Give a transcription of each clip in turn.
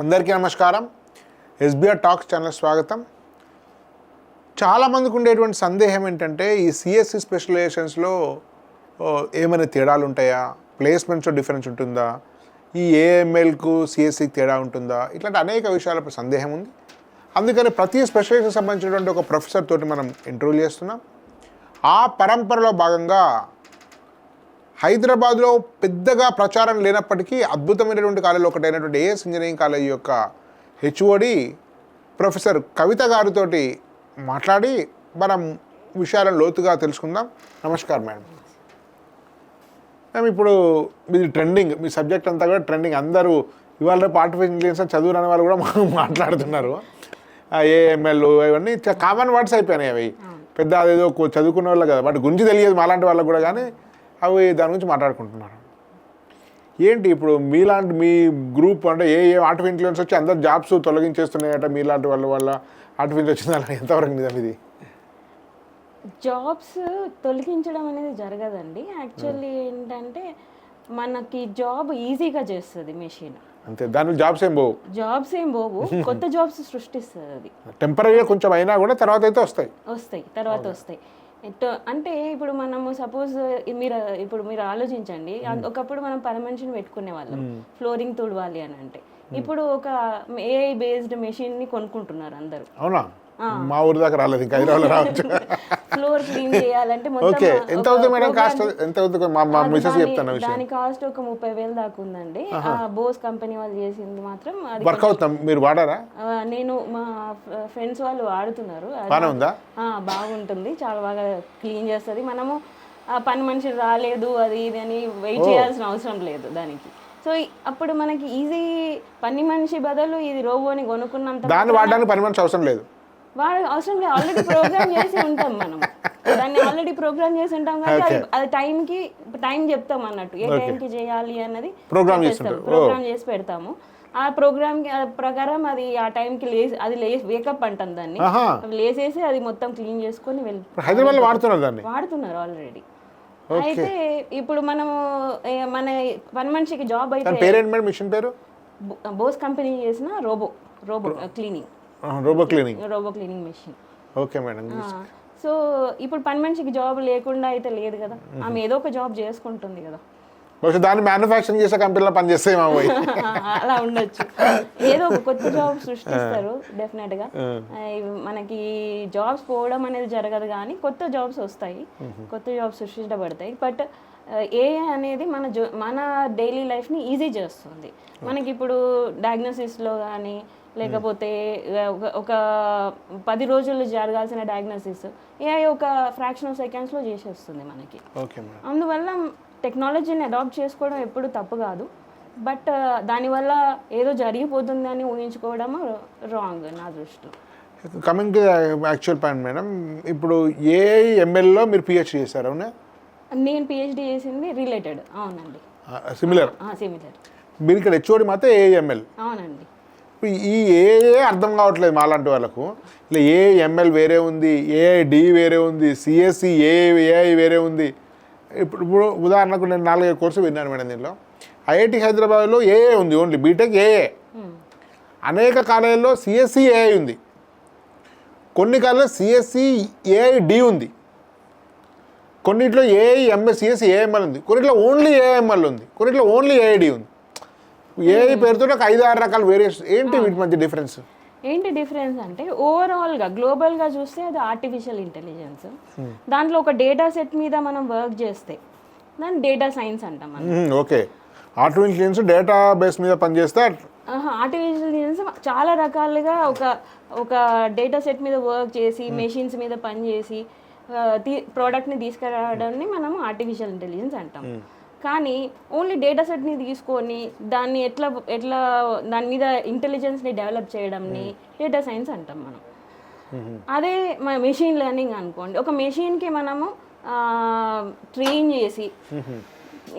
అందరికీ నమస్కారం. SBR talks channel స్వాగతం. చాలామందికి ఉండేటువంటి సందేహం ఏంటంటే ఈ సిఎస్సి స్పెషలైజేషన్స్లో ఏమైనా తేడాలు ఉంటాయా, ప్లేస్మెంట్స్లో డిఫరెన్స్ ఉంటుందా, ఈ ఏఎంఎల్కు సిఎస్సికి తేడా ఉంటుందా, ఇట్లాంటి అనేక విషయాలపై సందేహం ఉంది. అందుకని ప్రతి స్పెషలైజేషన్ సంబంధించినటువంటి ఒక ప్రొఫెసర్ తోటి మనం ఇంటర్వ్యూ చేస్తున్నాం. ఆ పరంపరలో భాగంగా హైదరాబాద్లో పెద్దగా ప్రచారం లేనప్పటికీ అద్భుతమైనటువంటి కాలేజీలో ఒకటైనటువంటి ఏఎస్ ఇంజనీరింగ్ కాలేజ్ యొక్క హెచ్ఓడి ప్రొఫెసర్ కవిత గారితో మాట్లాడి మనం విషయాలను లోతుగా తెలుసుకుందాం. నమస్కారం మేడం. మేము ఇప్పుడు మీది ట్రెండింగ్, మీ సబ్జెక్ట్ అంతా కూడా ట్రెండింగ్. అందరూ ఇవాళ రేపు ఆర్టిఫిషియల్ ఇంటెలిజెన్స్ చదువురాని వాళ్ళు కూడా మాట్లాడుతున్నారు. ఏఎంఎల్ ఇవన్నీ కామన్ వర్డ్స్ అయిపోయినాయి. అవి పెద్ద అదేదో చదువుకునే వాళ్ళు కదా, వాటి గురించి తెలియదు మాలాంటి వాళ్ళకు కూడా, కానీ అవి దాని గురించి మాట్లాడుకుంటున్నారు. ఏంటి ఇప్పుడు మీలాంటి మీ గ్రూప్ అంటే ఏ ఆర్టిఫిషియల్ ఇంటెలిజెన్స్ వచ్చి అందరు జాబ్స్ తొలగించేస్తున్నాయట, మీలాంటి వల్ల ఆర్టిఫిషియల్ వచ్చిందని ఎంతవరకు నిజం ఇది? జాబ్స్ తొలగించడం అనేది జరగదండి. యాక్చువల్లీ ఏంటంటే మనకి జాబ్ ఈజీగా చేస్తుంది మెషిన్, అంతే. దాని జాబ్స్ ఏం పోవు, కొత్త జాబ్స్ సృష్టిస్తుంది. అది టెంపరీగా కొంచెం అయినా కూడా తర్వాత అయితే వస్తాయి. అంటే ఇప్పుడు మనము సపోజ్ మీరు ఆలోచించండి, ఒకప్పుడు మనం పని మనిషిని పెట్టుకునే వాళ్ళం ఫ్లోరింగ్ తుడవాలి అని అంటే, ఇప్పుడు ఒక ఏఐ బేస్డ్ మెషిన్ ని కొనుక్కుంటున్నారు అందరూ. అవునా? మా ఊరి దాకా రాలేదు, ఇంకా హైదరాబాద్ రావచ్చు. ఫ్లోర్ క్లీన్ చేయాలంటే ఎంత అవుతుంది మేడం కాస్ట్? ఎంత అవుతుంది? మా మిసెస్ చెప్తాను. దాని కాస్ట్ ఒక 30,000 దాకా ఉందండి. బోస్ కంపెనీ వాళ్ళు చేసింది మాత్రం వర్క్ అవుతాం. మీరు వాడారా? నేను మా ఫ్రెండ్స్ వాళ్ళు వాడుతున్నారు. బాగుంటుంది, చాలా బాగా క్లీన్ చేస్తుంది. మనము పని మనిషి రాలేదు అది ఇది అని వెయిట్ చేయాల్సిన అవసరం లేదు దానికి. సో అప్పుడు మనకి ఈజీ, పని మనిషి బదులు ఇది రోబోని కొనుక్కున్నంత దాన్ని వాడడానికి పని మనిషి అవసరం లేదు. అవసరం లేదు, ఆల్రెడీ ప్రోగ్రామ్ చేసి ఉంటాం మనం. దాన్ని ఆల్రెడీ ప్రోగ్రామ్ చేసి ఉంటాం కాబట్టి అది టైం చెప్తాం అన్నట్టు, ఏ టైంకి చేయాలి అన్నది ప్రోగ్రామ్ చేసి పెడతాము. ఆ ప్రోగ్రామ్ ప్రకారం అది ఆ టైంకి వేకప్ అంటాం దాన్ని, లేసేసి అది మొత్తం క్లీన్ చేసుకొని వాడుతున్నారు ఆల్రెడీ. అయితే ఇప్పుడు మనము మన పని మనిషికి జాబ్ అయితే బోస్ కంపెనీ చేసిన robo cleaning machine. Okay madam. So ఇప్పుడు పని మనిషికి జాబ్ లేకుండా అయితే లేదు కదా, ఆమె ఏదో ఒక జాబ్ చేసుకుంటుంది కదా. దాన్ని మ్యానుఫ్యాక్చరింగ్ చేసే కంపెనీలో పనిచేస్తాయి అలా ఉండొచ్చు, ఏదో ఒక కొత్త జాబ్ సృష్టిస్తారు డెఫినెట్ గా. మనకి జాబ్స్ పోవడం అనేది జరగదు, కానీ కొత్త జాబ్స్ వస్తాయి, కొత్త జాబ్స్ సృష్టించబడతాయి. బట్ ఏఐ అనేది మన డైలీ లైఫ్ని ఈజీ చేస్తుంది. మనకి ఇప్పుడు డయాగ్నోసిస్లో కానీ, లేకపోతే ఒక 10 రోజులు జరగాల్సిన డయాగ్నోసిస్ ఏఐ ఒక ఫ్రాక్షన్ ఆఫ్ సెకండ్స్లో చేసేస్తుంది మనకి. అందువల్ల టెక్నాలజీని అడాప్ట్ చేసుకోవడం ఎప్పుడు తప్పు కాదు, బట్ దానివల్ల ఏదో జరిగిపోతుంది అని ఊహించుకోవడం రాంగ్ నా దృష్టిలో. Coming to actual point madam, ఇప్పుడు ఏఐఎంఎల్లో మీరు పిహెచ్డి చేశారు? అవునా? నేను పిహెచ్డి చేసింది రిలేటెడ్. అవునండి, సిమిలర్. మీరు ఇక్కడ హెచ్ఓడి మాత్రం ఏఐఎంఎల్. అవునండి. ఈ ఏఏ అర్థం కావట్లేదు మాలాంటి వాళ్ళకు. ఇలా ఏఐఎంఎల్ వేరే ఉంది, ఏఐడి వేరే ఉంది, సిఎస్సి ఏఐ వేరే ఉంది. ఇప్పుడు ఉదాహరణకు నేను 4-5 కోర్సు విన్నాను మేడం. దీనిలో ఐఐటి హైదరాబాద్లో ఏఏ ఉంది, ఓన్లీ బీటెక్ ఏఏ. అనేక కాలేజీల్లో సిఎస్సి ఏఐ ఉంది, కొన్ని కాలేజీలో సిఎస్సి ఏఐడి ఉంది, కొన్నిట్లో ఏఐఎంఎస్ సిఎస్సి ఏఎంఎల్ ఉంది, కొన్నిట్లో ఓన్లీ ఏఎంఎల్ ఉంది, కొన్నిట్లో ఓన్లీ ఏఐడి ఉంది. ఏఐ పేరుతో ఒక 5-6 రకాల వేరియేషన్. ఏంటి వీటి మధ్య డిఫరెన్స్? ఏంటి డిఫరెన్స్ అంటే ఓవరాల్గా గ్లోబల్గా చూస్తే అది ఆర్టిఫిషియల్ ఇంటెలిజెన్స్. దాంట్లో ఒక డేటా సెట్ మీద మనం వర్క్ చేస్తే దాన్ని డేటా సైన్స్ అంటాం. Okay, artificial intelligence data base మీద పనిచేస్తే ఆర్టిఫిషియల్ ఇంటెలిజెన్స్ చాలా రకాలుగా ఒక డేటా సెట్ మీద వర్క్ చేసి మెషిన్స్ మీద పనిచేసి ప్రోడక్ట్ని తీసుకురావడాన్ని మనం ఆర్టిఫిషియల్ ఇంటెలిజెన్స్ అంటాం. కానీ ఓన్లీ డేటా సెట్ని తీసుకొని దాన్ని ఎట్లా దాని మీద ఇంటెలిజెన్స్ని డెవలప్ చేయడంని డేటా సైన్స్ అంటాం మనం. అదే మెషిన్ లెర్నింగ్ అనుకోండి, ఒక మెషిన్కి మనము ట్రైన్ చేసి,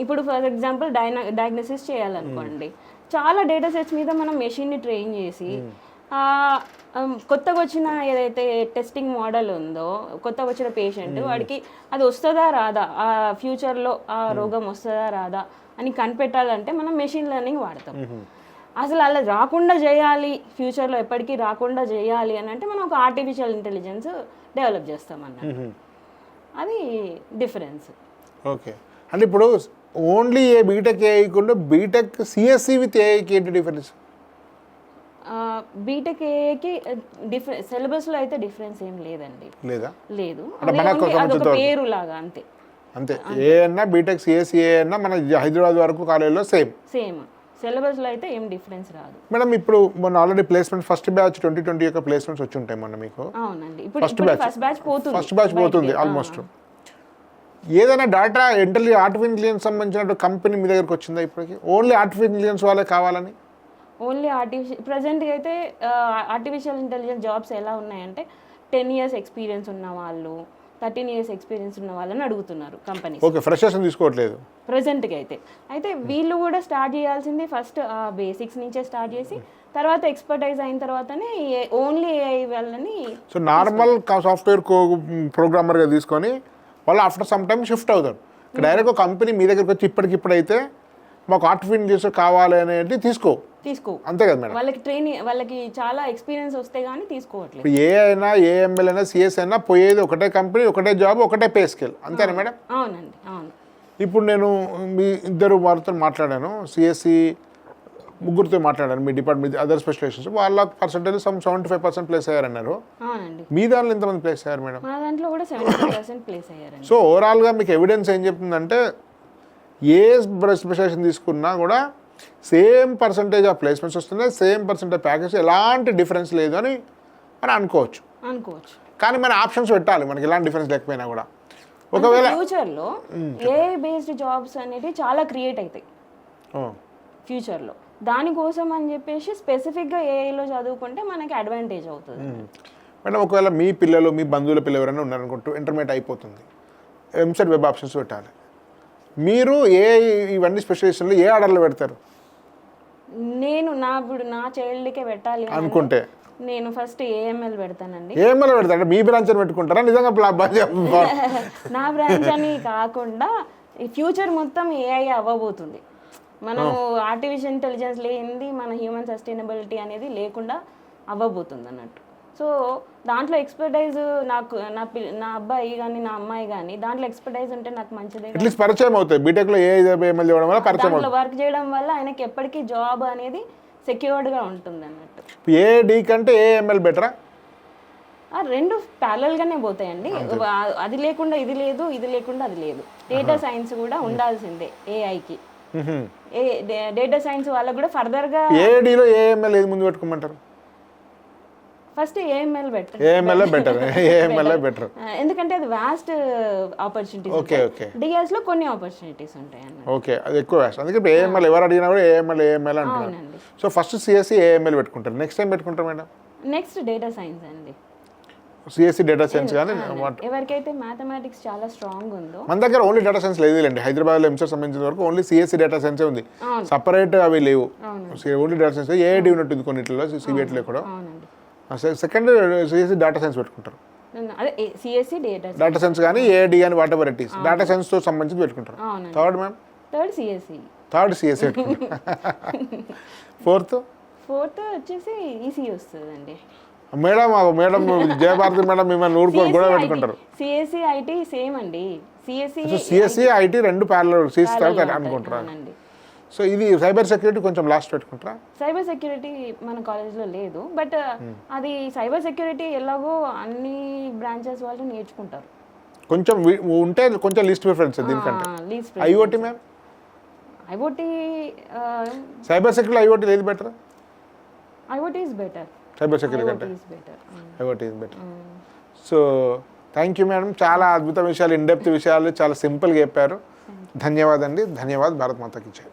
ఇప్పుడు ఫర్ ఎగ్జాంపుల్ డయాగ్నోసిస్ చేయాలనుకోండి, చాలా డేటా సెట్స్ మీద మనం మెషిన్ని ట్రైన్ చేసి కొత్తగా వచ్చిన ఏదైతే టెస్టింగ్ మోడల్ ఉందో, కొత్తగా వచ్చిన పేషెంట్ వాడికి అది వస్తుందా రాదా, ఆ ఫ్యూచర్లో ఆ రోగం వస్తుందా రాదా అని కనిపెట్టాలంటే మనం మెషిన్ లెర్నింగ్ వాడతాం. అసలు అలా రాకుండా చేయాలి, ఫ్యూచర్లో ఎప్పటికీ రాకుండా చేయాలి అని అంటే మనం ఒక ఆర్టిఫిషియల్ ఇంటెలిజెన్స్ డెవలప్ చేస్తామన్నమాట. అది డిఫరెన్స్. ఓకే, అంటే ఇప్పుడు ఓన్లీ ఏ బీటెక్ ఏఐకుండా బీటెక్ సిఎస్సి విత్ ఏఐకి ఏంటి డిఫరెన్స్? బీటెక్ ఏఐకి సిలబస్లో అయితే డిఫరెన్స్ ఏం లేదండి. లేదా? లేదు, అంటే మనకు అదొక పేరు లాగా అంతే. అంతే, ఏ అన్నా బీటెక్ సిఎస్సి ఏ అన్నా మన హైదరాబాద్ వరకు కాలేజీలో సేమ్. సిలబస్లో అయితే ఏం డిఫరెన్స్ రాదు. మేడం ఇప్పుడు మొన్న ఆల్రెడీ ప్లేస్మెంట్ ఫస్ట్ బ్యాచ్ 2020 యొక్క ప్లేస్మెంట్స్ వచ్చి ఉంటాయి మొన్న మీకు. అవునండి, ఇప్పుడు ఫస్ట్ బ్యాచ్ పోతుంది ఆల్మోస్ట్. ఏదైనా డేటా ఆర్టిఫిషియల్ ఇంటెలిజెన్స్ సంబంధించిన కంపెనీ మీ దగ్గరకు వచ్చిందా ఇప్పటికి? ఓన్లీ ఆర్టిఫిషియల్ ఇంటెలిజెన్స్ వాళ్ళే కావాలని? ఓన్లీ ప్రజెంట్గా అయితే ఆర్టిఫిషియల్ ఇంటెలిజెన్స్ జాబ్స్ ఎలా ఉన్నాయంటే 10 years ఎక్స్పీరియన్స్ ఉన్న వాళ్ళు, 13 years ఎక్స్పీరియన్స్ ఉన్న వాళ్ళని అడుగుతున్నారు కంపెనీ. ఓకే, ఫ్రెషర్స్ తీసుకోవట్లేదు ప్రజెంట్గా అయితే వీళ్ళు కూడా స్టార్ట్ చేయాల్సింది ఫస్ట్ బేసిక్స్ నుంచే స్టార్ట్ చేసి తర్వాత ఎక్స్పర్టైజ్ అయిన తర్వాతనే ఓన్లీ ఏఐ వాళ్ళని. సో నార్మల్ సాఫ్ట్వేర్ ప్రోగ్రామర్గా తీసుకొని వాళ్ళు ఆఫ్టర్ సమ్ టైమ్ షిఫ్ట్ అవుతారు. డైరెక్ట్ కంపెనీ మీ దగ్గరికి వచ్చి ఇప్పటికిప్పుడైతే మాకు ఆర్టిఫిషియల్ ఇంటెలిజెన్స్ కావాలి అనేది తీసుకో అంతే కదా మేడం. వాళ్ళకి చాలా ఎక్స్పీరియన్స్ వస్తే కానీ తీసుకోవట్లేదు. ఇప్పుడు ఏ అయినా ఏఎంఎల్ అయినా సిఎస్ అయినా పోయేది ఒకటే కంపెనీ, ఒకటే జాబ్, ఒకటే పే స్కేల్, అంతేనా మేడం? అవునండి, అవును. ఇప్పుడు నేను మీ ఇద్దరు వారితో మాట్లాడాను, సిఎస్సి ముగ్గురితో మాట్లాడాను మీ డిపార్ట్మెంట్ అదర్ స్పెషలైజేషన్స్. వాళ్ళ పర్సెంటేజ్ 75% ప్లేస్ అయ్యారన్నారు. అవునండి. మీ దాంట్లో ఎంతమంది ప్లేస్ అయ్యారు మేడం? మా దాంట్లో కూడా 70% ప్లేస్ అయ్యారు. సో ఓవరాల్గా మీకు ఎవిడెన్స్ ఏం చెప్తుందంటే ఏ స్పెషలైజేషన్ తీసుకున్నా కూడా సేమ్ పర్సంటేజ్ ఆఫ్ ప్లేస్మెంట్స్ వస్తున్నాయి, సేమ్ పర్సంటేజ్ ప్యాకేజ్, ఎలాంటి డిఫరెన్స్ లేదు అని మనం అనుకోవచ్చు. కానీ మన ఆప్షన్స్ పెట్టాలి మనకి ఎలాంటి డిఫరెన్స్ లేకపోయినా కూడా. ఒకవేళ ఫ్యూచర్లో ఏఐ బేస్డ్ జాబ్స్ అనేవి చాలా క్రియేట్ అవుతాయి ఫ్యూచర్లో. దానికోసం అని చెప్పేసి స్పెసిఫిక్గా ఏఐలో చదువుకుంటే మనకి అడ్వాంటేజ్ అవుతుంది. మేడం ఒకవేళ మీ పిల్లలు, మీ బంధువుల పిల్లలు ఎవరైనా ఉన్నారనుకుంటూ ఇంటర్మీడియట్ అయిపోతుంది, ఎంసెట్ వెబ్ ఆప్షన్స్ పెట్టాలి, మీరు ఇవన్నీ స్పెషలైజేషన్లు ఏ ఆర్డర్లో పెడతారు? నేను నా చైల్డ్కే పెట్టాలి అనుకుంటే నేను ఫస్ట్ ఏఎంఎల్ పెడతానండి. ఏఎంఎల్ పెడతాను, మీ బ్రాంచ్ అని పెట్టుకుంటారా నిజంగా? నా బ్రాంచ్ అని కాకుండా ఈ ఫ్యూచర్ మొత్తం ఏఐ అవ్వబోతుంది. మనము ఆర్టిఫిషియల్ ఇంటెలిజెన్స్ లేనిది మన హ్యూమన్ సస్టైనబిలిటీ అనేది లేకుండా అవ్వబోతుంది అన్నట్టు. సో దాంట్లో ఎక్స్పర్టైజ్ నాకు నా అబ్బాయి కానీ నా అమ్మాయి కానీ దాంట్లో ఎక్స్పర్టైజ్ ఉంటే నాకు మంచిదే. అట్లీస్ట్ పరిచయం అవుతాయి బీటెక్లో దాంట్లో వర్క్ చేయడం వల్ల ఆయనకి ఎప్పటికీ జాబ్ అనేది సెక్యూర్డ్గా ఉంటుంది అన్నట్టు. ఏఐడి కంటే ఏఎంఎల్ బెటరా? రెండు ప్యారలల్గానే పోతాయండి. అది లేకుండా ఇది లేదు, ఇది లేకుండా అది లేదు. డేటా సైన్స్ కూడా ఉండాల్సిందే ఏఐకి. డేటా సైన్స్ వాళ్ళకు కూడా ఫర్దర్గా ఏఐడిలో ఏఎంఎల్ ఏది ముందు పెట్టుకోమంటారు? ఫస్ట్ ఏఎంఎల్ బెటర్, ఎందుకంటే అది vast opportunities. Okay okay. DS లో కొన్ని ఆపర్చునిటీస్ ఉంటాయి అన్న. ఓకే, అది ఎక్కువ వాస్ట్. అందుకే ఏఎంఎల్ ఎవరు అడిగినా కూడా ఏఎంఎల్ అంటున్నారు. సో ఫస్ట్ సిఎస్సి ఏఎంఎల్ పెట్టుకుంటారు, నెక్స్ట్ టైం పెట్టుకుంటారు మేడం? నెక్స్ట్ డేటా సైన్స్ అండి. సిఎస్సి డేటా సైన్స్ కానీ ఎవరికైతే మ్యాథమెటిక్స్ చాలా స్ట్రాంగ్ ఉందో. మన దగ్గర ఓన్లీ డేటా సైన్స్ లేదులేండి. హైదరాబాద్లో ఎంసెట్ సంబంధించిన వరకు ఓన్లీ సిఎస్సి డేటా సైన్సే ఉంది, సపరేట్ అవి లేవు. Only data science. ఏఐడి ఉన్నట్టుంది కొన్నిట్లో, సిబిఐటీలో కూడా. సెకండ్ సిఎస్సి డేటా సైన్స్ పెట్టుకుంటారు, డేటా సైన్స్ కానీ ఏఐడి కానీ whatever it is data సైన్స్తో సంబంధించి పెట్టుకుంటారు. Third ma'am? థర్డ్ సిఎస్సి పెట్టుకుంటారు. ఫోర్త్ వచ్చేసి ఈసీ వస్తుందండి. మేడం జయభారతి మేడం మిమ్మల్ని ఊరుకోరు కూడా పెట్టుకుంటారు. సిఎస్సి ఐటీ సేమ్ అండి. సిఎస్సి ఐటీ రెండు ప్యారలల్ సిఎస్సి అనుకుంటారా? సో ఇది సైబర్ సెక్యూరిటీ కొంచెం లాస్ట్ పెట్టుకుంటారా? సైబర్ సెక్యూరిటీ మన కాలేజ్లో లేదు, బట్ అది సైబర్ సెక్యూరిటీ ఎలాగో అన్ని బ్రాంచెస్ వాళ్ళు నేర్చుకుంటారు. కొంచెం ఉంటే కొంచెం లీస్ట్ ప్రిఫరెన్స్ దీనికంటే. IoT ma'am? IoT cyber security IoT ఏది better? IoT is better. Cyber security కంటే IoT is better. So thank you madam, చాలా అద్భుత విషయాలు, ఇన్ డెప్త్ విషయాలు చాలా సింపుల్గా చెప్పారు. ధన్యవాదాలు అండి. ధన్యవాదాలు. భారత్ మాతాకి జై.